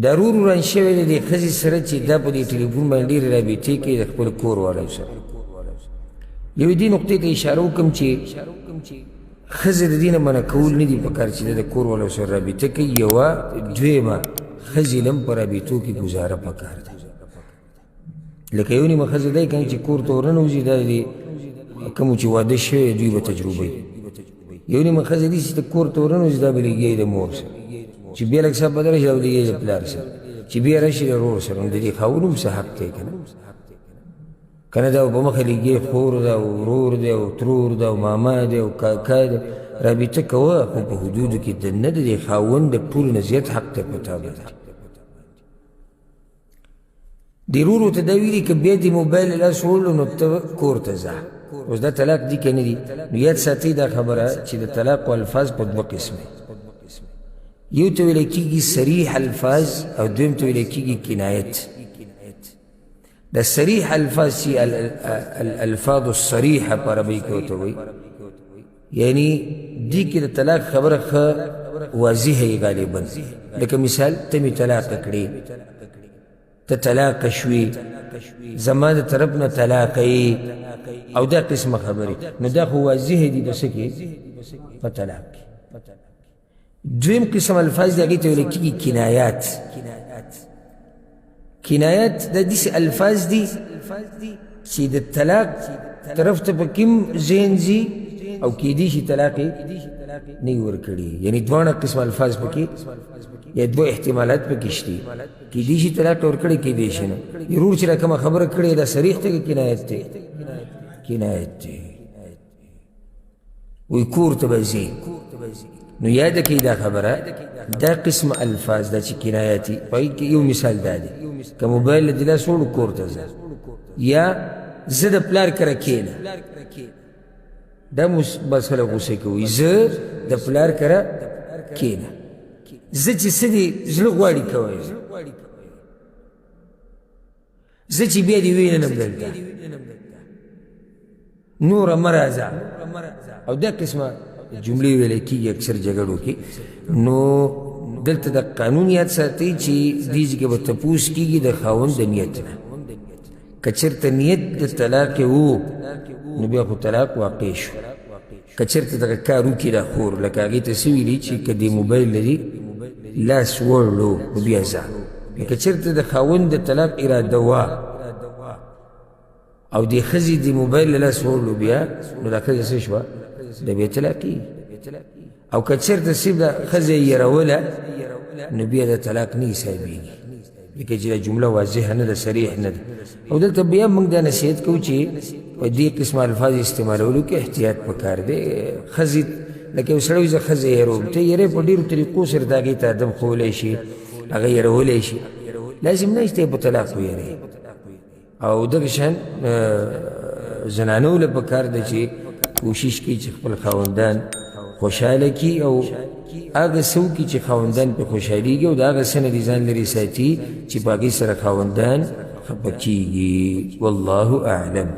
دا رور وران شوی دی د ښځې سره چې دا په دې ټلیفون باندې ډېرې رابطې کوي د خپل کور والاو سره. یوې دې نقطې ته اشاره وکړم چې ښځې د دې نه منع کول نه دي پکار چې د کور والاو سره رابطه کوي. یوه دویمه ښځې له هم په رابطو کې ګزاره پکار ده. لکه یو نیمه ښځه دی که چې کور ته ورننوځي دا د کومو چې واده شوی دوی به تجربه وي. یو نیمه ښځه دي چې د کور ته ورننوځي دا به لګیایي د مور سره، چې بیا لږ څه بدله شي دا به لګیایي د پلار سره، چې بیا راشي د ورور سره. نو د دې خاوند هم څه حق دی که نه دا په مخه لګیایي خور ده او ورور دی او ترور ده او ماما دی او کاکا دی. رابطه کوه خو په حدودو کې دننه د دې خاوند د ټولو نه زیات حق دی په تا باندې. د ورور ورته دا ویلي که بیا د موبایل له لاس وړلو نو ته کور ته ځه. اوس دا طلاق دي که نه دي؟ نو یاد ساتئ دا خبره چې د طلاق الفاظ په دوه قسمه، یو ته ویلی کېږي صریح الفاظ او دویم ته ویلی کېږي کنایت. د صریح الفاظ چې الالفاظ الصریحه په عربۍ کې ورته وایي، یعنی دې کې د طلاق خبره ښه واضحه یې غالبا. لکه مثال ته مې طلاق کړې، ته طلاق شوې، زما د طرف نه طلاق یې، او دا قسمه خبرې، نو دا خو واضحه دي په څه کې؟ په طلاق کې. دویم قسم الفاظ دی هغې ته ویلی کېږي کنایات. کنایات دا داسې الفاظ دي چې د طلاق طرف ته په کوم ذهن ځي او کیدی شي طلاق یې نه وي ورکړي. یعنی دواړه قسم الفاظ پکې یا دوه احتمالات پکې شته، کیدی شي طلاق ورکړي کیدی شي نه. ضرور چې را کومه خبره کړې دا صریح دی که کنایت دی؟ کنایت دی. وی کور ته به ځي، نو یاده کړئ دا خبره، دا قسم الفاظ دا چې کنایاتي په هغې کې یو مثال دا دی که موبایل له دې لاس وړو کور ته ځه، یا زه د پلار کره کښېنه. دا بس خلک غوسه کوي، زه د پلار کره کښېنه، زه چې څه دې زړه غواړي کوی، زه چې بیا دې وینم دلته نوره مه راځه. او دا قسمه جملې ویلی کېږي اکثر جګړو کې. نو دلته د قانون یاد ساتئ چې دې ځای کې به تپوس کېږي د خاوند د نیت نه. که چېرته نیت د طلاق و نو بیا خو طلاق واقع شو. که چېرته دغه کار وکړي دا خور، لکه هغې ته څه ویلي چې که دې موبایل لري لاس وړلو نو بیا ځه. که چېرته د خاوند د طلاق اراده وه او دې ښځې د موبایل له لاس وړلو بیا نو دا ښځه څه شوه؟ د بې طلاقي. او که چېرته صرف د ښځه یې یروله نو بیا د طلاق نه حسابېږي، ځکه چې دا جمله واضحه نه ده، صریح نه ده. او دلته بیا موږ دا نصیحت کوو چې په دې قسم الفاظ استعمالولو کې احتیاط پکار دی. ښځې لکه یو سړی وایي زه ښځه یېروم، ته یېری په ډېرو طریقو سره ته هغې ته ادب ښوولی شي، هغه یېرولی شي. لازم نه چې ته یې په طلاق ویېری. او دغه شان زنانو له پکار ده چې کوشش کوي چې خپل خاوندان خوشحاله کړي او هغه څه وکړي چې خاوندان پرې خوشحالېږي، او د هغه څه نه دې ځان لرې ساتي چې په هغې سره خاوندان خفه کېږي. والله اعلم.